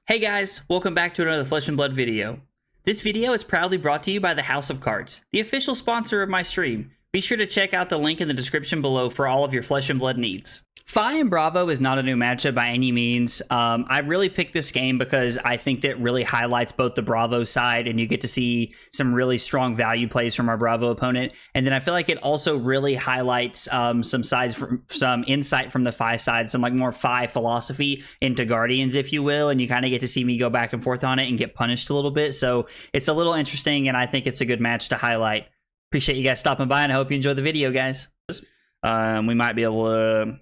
Hey guys, welcome back to another Flesh and Blood video. This video is proudly brought to you by the House of Cards, the official sponsor of my stream. Be sure to check out the link in the description below for all of your Flesh and Blood needs. Fai and Bravo is not a new matchup by any means. I really picked this game because I think that really highlights both the Bravo side, and you get to see some really strong value plays from our Bravo opponent. And then I feel like it also really highlights some insight from the Fai side, some like more Fai philosophy into Guardians, if you will. And you kind of get to see me go back and forth on it and get punished a little bit. So it's a little interesting, and I think it's a good match to highlight. Appreciate you guys stopping by, and I hope you enjoy the video, guys. We might be able to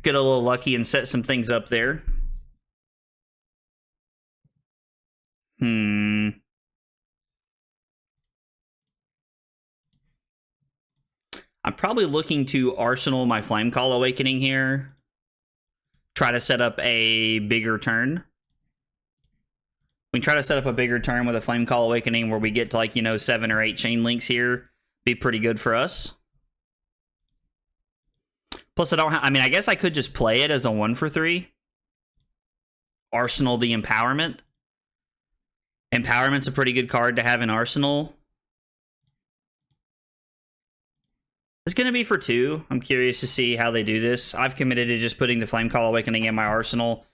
get a little lucky and set some things up there. I'm probably looking to arsenal my Flamecall Awakening here. Try to set up a bigger turn. We can try to set up a bigger turn with a Flamecall Awakening where we get to, like, 7 or 8 chain links here. Be pretty good for us. Plus, I guess I could just play it as a 1 for 3. Arsenal the Empowerment. Empowerment's a pretty good card to have in Arsenal. It's going to be for 2. I'm curious to see how they do this. I've committed to just putting the Flamecall Awakening in my Arsenal.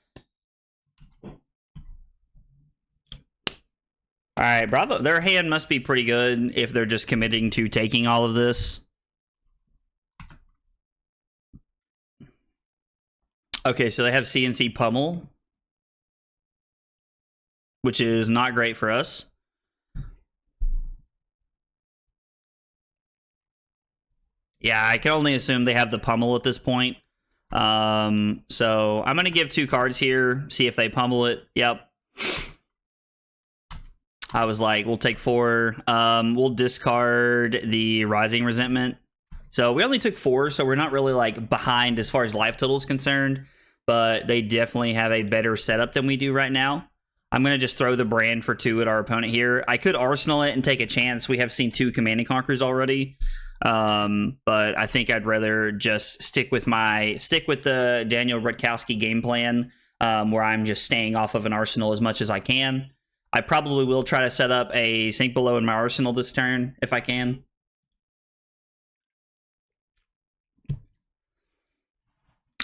Alright, Bravo. Their hand must be pretty good if they're just committing to taking all of this. Okay, so they have CNC Pummel, which is not great for us. Yeah, I can only assume they have the Pummel at this point. So I'm going to give 2 cards here, see if they pummel it. Yep. I was like, we'll take 4. We'll discard the Rising Resentment. So we only took 4, so we're not really like behind as far as life total is concerned. But they definitely have a better setup than we do right now. I'm going to just throw the brand for 2 at our opponent here. I could arsenal it and take a chance. We have seen 2 Command and Conquers already. But I think I'd rather just stick with the Daniel Rutkowski game plan, where I'm just staying off of an arsenal as much as I can. I probably will try to set up a Sink Below in my arsenal this turn, if I can.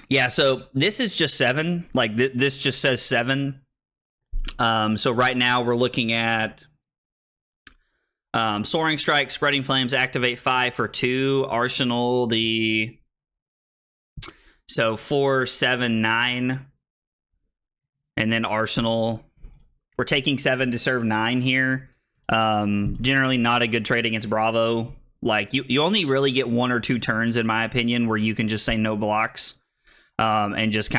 Yeah, so this is just 7. Like, this just says 7. So right now we're looking at Soaring Strike, Spreading Flames, Activate 5 for 2, Arsenal so 4, 7, 9, and then Arsenal. We're taking 7 to serve 9 here. Generally not a good trade against Bravo. Like, you only really get 1 or 2 turns, in my opinion, where you can just say no blocks. And just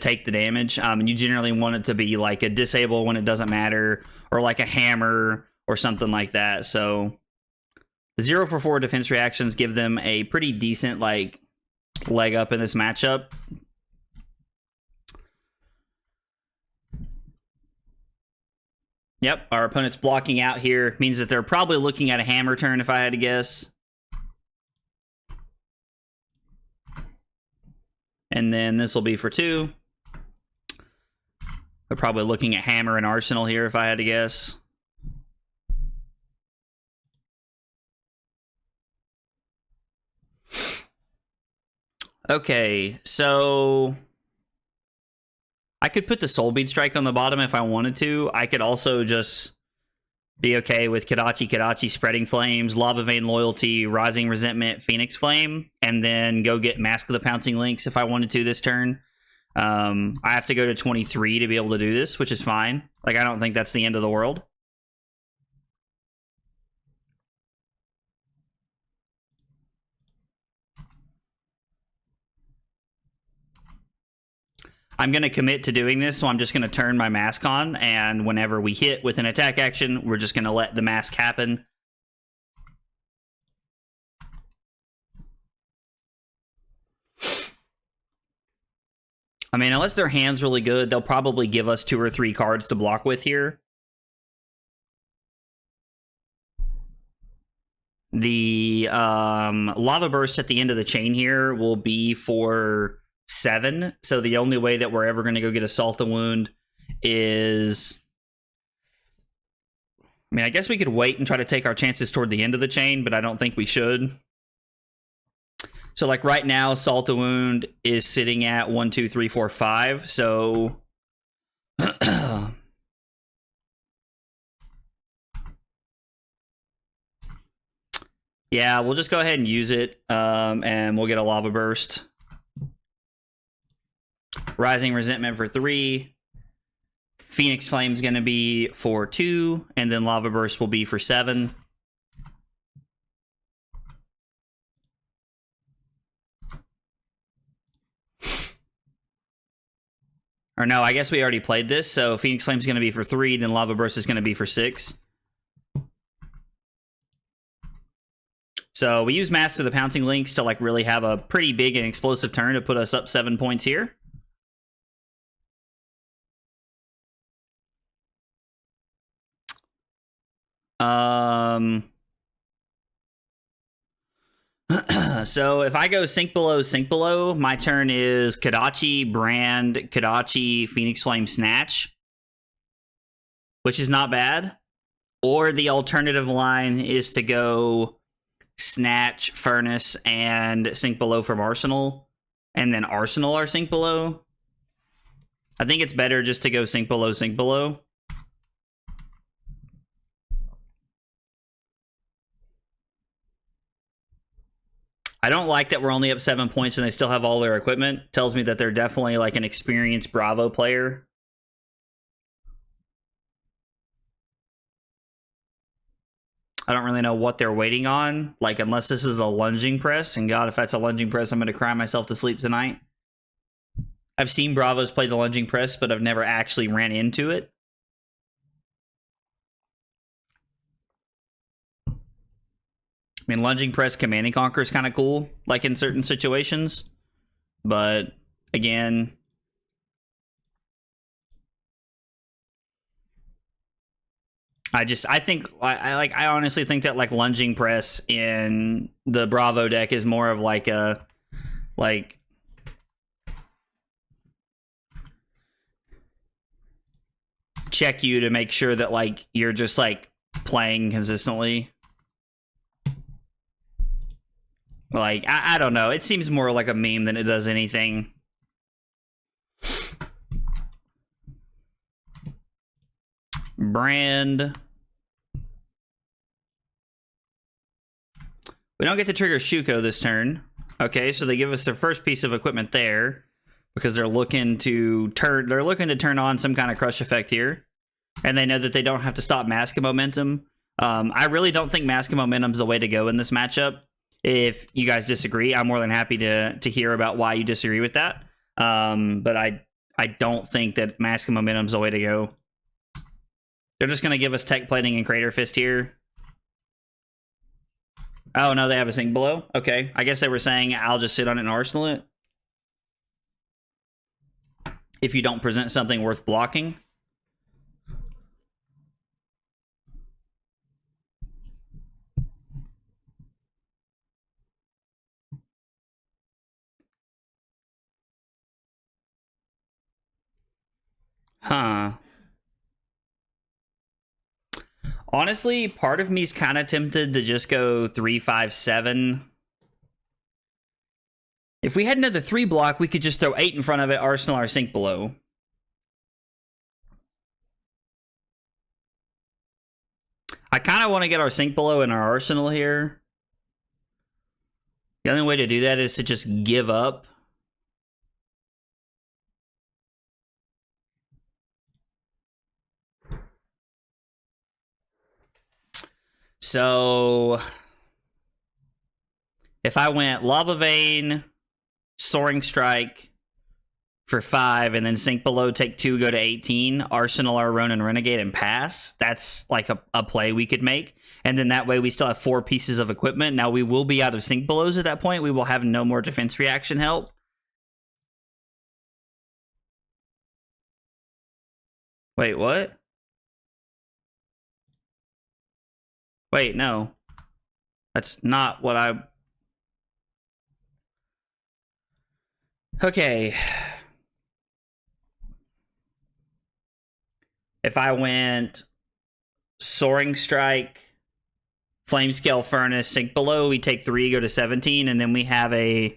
take the damage. And you generally want it to be like a disable when it doesn't matter, or like a hammer or something like that. So the 0 for 4 defense reactions give them a pretty decent like leg up in this matchup. Yep, our opponent's blocking out here. Means that they're probably looking at a hammer turn, if I had to guess. And then this will be for 2. They're probably looking at hammer and arsenal here, if I had to guess. Okay, so I could put the Soulbead Strike on the bottom if I wanted to. I could also just be okay with Kodachi, Spreading Flames, Lava Vein Loyalty, Rising Resentment, Phoenix Flame, and then go get Mask of the Pouncing Lynx if I wanted to this turn. I have to go to 23 to be able to do this, which is fine. Like, I don't think that's the end of the world. I'm going to commit to doing this, so I'm just going to turn my mask on, and whenever we hit with an attack action, we're just going to let the mask happen. I mean, unless their hand's really good, they'll probably give us 2 or 3 cards to block with here. The Lava Burst at the end of the chain here will be for 7. So the only way that we're ever going to go get Assault the Wound is... I mean, I guess we could wait and try to take our chances toward the end of the chain, but I don't think we should. So, like, right now, Assault the Wound is sitting at 1, 2, 3, 4, 5. So... yeah, we'll just go ahead and use it, and we'll get a Lava Burst. Rising Resentment for 3. Phoenix Flame's going to be for 2, and then Lava Burst will be for 7. Or no, I guess we already played this, so Phoenix Flame's going to be for 3, then Lava Burst is going to be for 6. So we use Master of the Pouncing Lynx to like really have a pretty big and explosive turn to put us up 7 points here. So if I go sink below, my turn is Kodachi, Brand, Kodachi, Phoenix Flame, Snatch, which is not bad. Or the alternative line is to go Snatch, Furnace, and sink below from Arsenal, and then Arsenal or sink below. I think it's better just to go sink below, sink below. I don't like that we're only up 7 points and they still have all their equipment. Tells me that they're definitely like an experienced Bravo player. I don't really know what they're waiting on. Like, unless this is a lunging press. And God, if that's a lunging press, I'm going to cry myself to sleep tonight. I've seen Bravos play the lunging press, but I've never actually ran into it. I mean, lunging press command and conquer is kind of cool, like in certain situations. But again, I honestly think that like lunging press in the Bravo deck is more of like a check you to make sure that like you're just like playing consistently. Like, I don't know. It seems more like a meme than it does anything. Brand. We don't get to trigger Shuko this turn. Okay, so they give us their first piece of equipment there because they're looking to turn on some kind of crush effect here. And they know that they don't have to stop Mask of Momentum. I really don't think Mask of Momentum is the way to go in this matchup. If you guys disagree, I'm more than happy to hear about why you disagree with that. But I don't think that Mask of Momentum is the way to go. They're just going to give us Tech Plating and Crater Fist here. Oh, no, they have a sink below? Okay, I guess they were saying I'll just sit on it and arsenal it. If you don't present something worth blocking. Huh. Honestly, part of me's kind of tempted to just go 3, 5, 7. If we had another 3 block, we could just throw 8 in front of it, arsenal our sink below. I kind of want to get our sink below and our arsenal here. The only way to do that is to just give up. So if I went Lava Vein, Soaring Strike for 5, and then sink below, take 2, go to 18, arsenal our Ronin Renegade and pass, that's like a play we could make. And then that way we still have 4 pieces of equipment. Now we will be out of sink belows at that point. We will have no more defense reaction help. Wait, what? Wait, no. That's not what I... Okay. If I went Soaring Strike, Flamescale Furnace, sink below, we take 3, go to 17, and then we have a...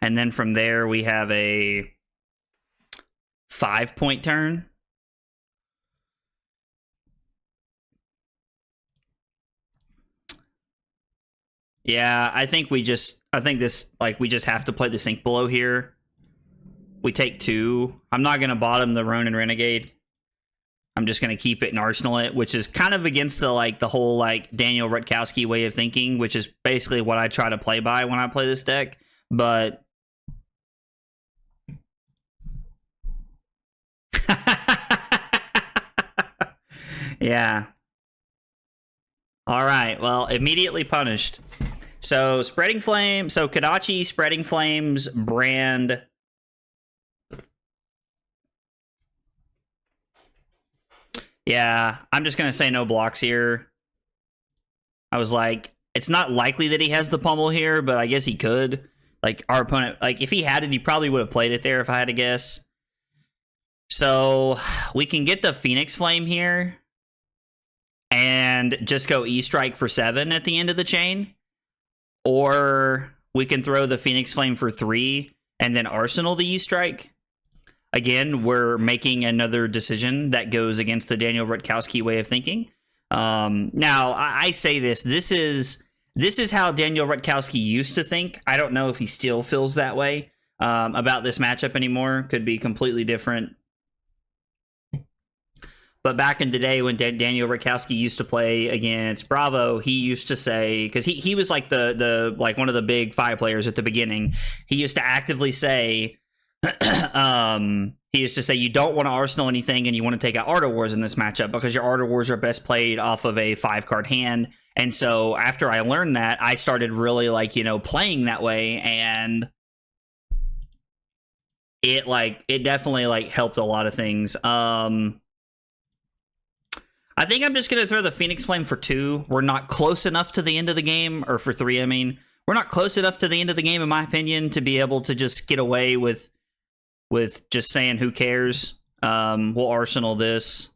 And then from there, we have a 5-point turn. Yeah, I think we just have to play the sink below here. We take 2. I'm not going to bottom the Ronin Renegade. I'm just going to keep it and arsenal it, which is kind of against the whole Daniel Rutkowski way of thinking, which is basically what I try to play by when I play this deck. But yeah. All right. Well, immediately punished. So Spreading Flame. So Kodachi, Spreading Flames, Brand. Yeah, I'm just going to say no blocks here. I was like, it's not likely that he has the pummel here, but I guess he could. Our opponent, if he had it, he probably would have played it there if I had to guess. So we can get the Phoenix Flame here and just go E-Strike for 7 at the end of the chain. Or we can throw the Phoenix Flame for 3 and then arsenal the E-Strike. Again, we're making another decision that goes against the Daniel Rutkowski way of thinking. Now, I say this is how Daniel Rutkowski used to think. I don't know if he still feels that way about this matchup anymore. Could be completely different. But back in the day when Daniel Rutkowski used to play against Bravo, he used to say, because he was one of the big Fai players at the beginning, he used to actively say, he used to say, you don't want to arsenal anything and you want to take out Art of Wars in this matchup because your Art of Wars are best played off of a 5-card hand. And so after I learned that, I started really playing that way, and it definitely helped a lot of things. I think I'm just going to throw the Phoenix Flame for 2. We're not close enough to the end of the game, or for 3, I mean. We're not close enough to the end of the game, in my opinion, to be able to just get away with just saying who cares. We'll arsenal this.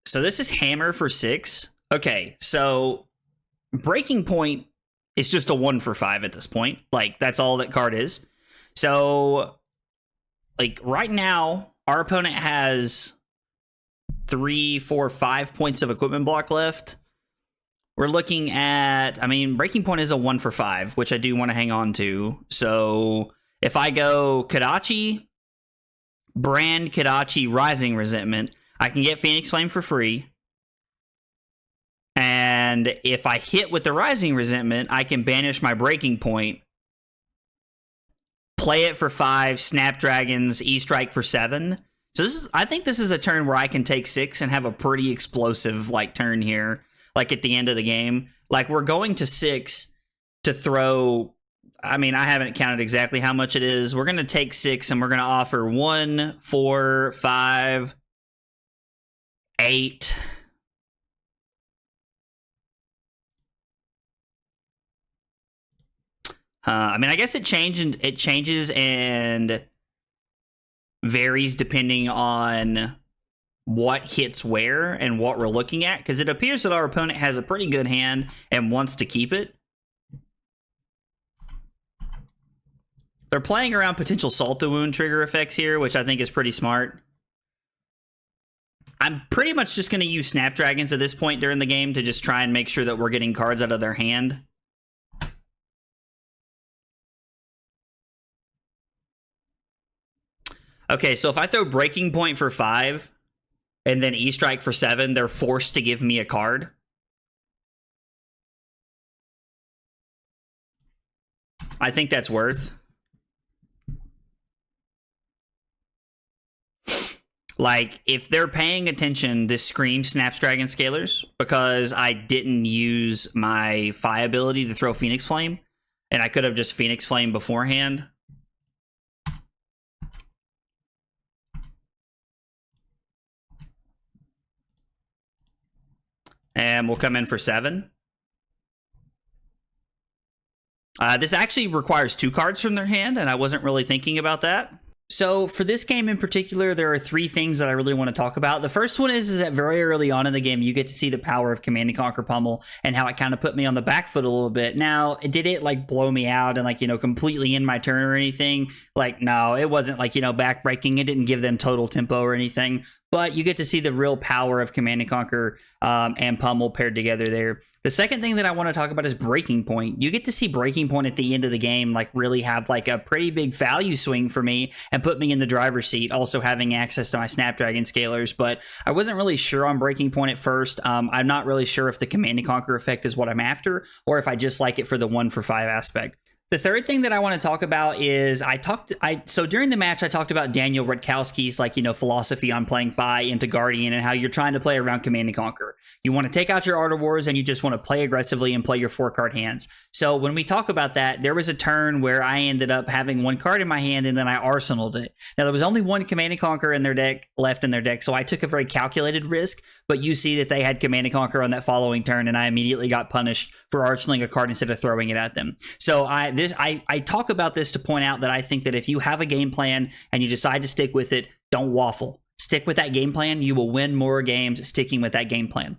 So this is Hammer for 6. Okay, so Breaking Point is just a 1 for 5 at this point. That's all that card is. So, right now, our opponent has 3, 4, 5 points of equipment block left. We're looking at, Breaking Point is a 1 for 5, which I do want to hang on to. So, if I go Kodachi, Brand, Kodachi, Rising Resentment, I can get Phoenix Flame for free. And if I hit with the Rising Resentment, I can banish my Breaking Point, play it for 5, Snapdragons, E-Strike for 7. So I think this is a turn where I can take 6 and have a pretty explosive turn here, at the end of the game. We're going to 6 to throw. I haven't counted exactly how much it is. We're going to take 6 and we're going to offer 1, 4, 5, 8. I guess it changes and varies depending on what hits where and what we're looking at, because it appears that our opponent has a pretty good hand and wants to keep it. They're playing around potential Salt to Wound trigger effects here, which I think is pretty smart. I'm pretty much just going to use Snapdragons at this point during the game to just try and make sure that we're getting cards out of their hand. Okay, so if I throw Breaking Point for 5 and then E-Strike for 7, they're forced to give me a card. I think that's worth. If they're paying attention, this screams Snapdragon Scalers, because I didn't use my Fai ability to throw Phoenix Flame. and I could have just Phoenix Flame beforehand. And we'll come in for 7. This actually requires 2 cards from their hand, and I wasn't really thinking about that. So for this game in particular, there are 3 things that I really want to talk about. The first one is that very early on in the game, you get to see the power of Command & Conquer Pummel and how it kind of put me on the back foot a little bit. Now, did it like blow me out and like, you know, completely in my turn or anything? Like, no, it wasn't like, you know, backbreaking. It didn't give them total tempo or anything. But you get to see the real power of Command & Conquer and Pummel paired together there. The second thing that I want to talk about is Breaking Point. You get to see Breaking Point at the end of the game like really have like a pretty big value swing for me and put me in the driver's seat, also having access to my Snapdragon scalers. But I wasn't really sure on Breaking Point at first. I'm not really sure if the Command & Conquer effect is what I'm after or if I just like it for the 1 for 5 aspect. The third thing that I want to talk about is so during the match I talked about Daniel Rutkowski's like, you know, philosophy on playing Fai into Guardian and how you're trying to play around Command & Conquer. You want to take out your Art of Wars and you just want to play aggressively and play your 4-card hands. So when we talk about that, there was a turn where I ended up having 1 card in my hand and then I arsenaled it. Now there was only 1 Command & Conquer in their deck left in their deck, so I took a very calculated risk, but you see that they had Command & Conquer on that following turn and I immediately got punished for arsenaling a card instead of throwing it at them. So I talk about this to point out that I think that if you have a game plan and you decide to stick with it, don't waffle. Stick with that game plan. You will win more games sticking with that game plan.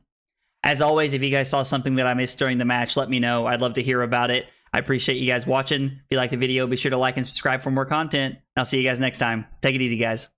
As always, if you guys saw something that I missed during the match, let me know. I'd love to hear about it. I appreciate you guys watching. If you like the video, be sure to like and subscribe for more content. I'll see you guys next time. Take it easy, guys.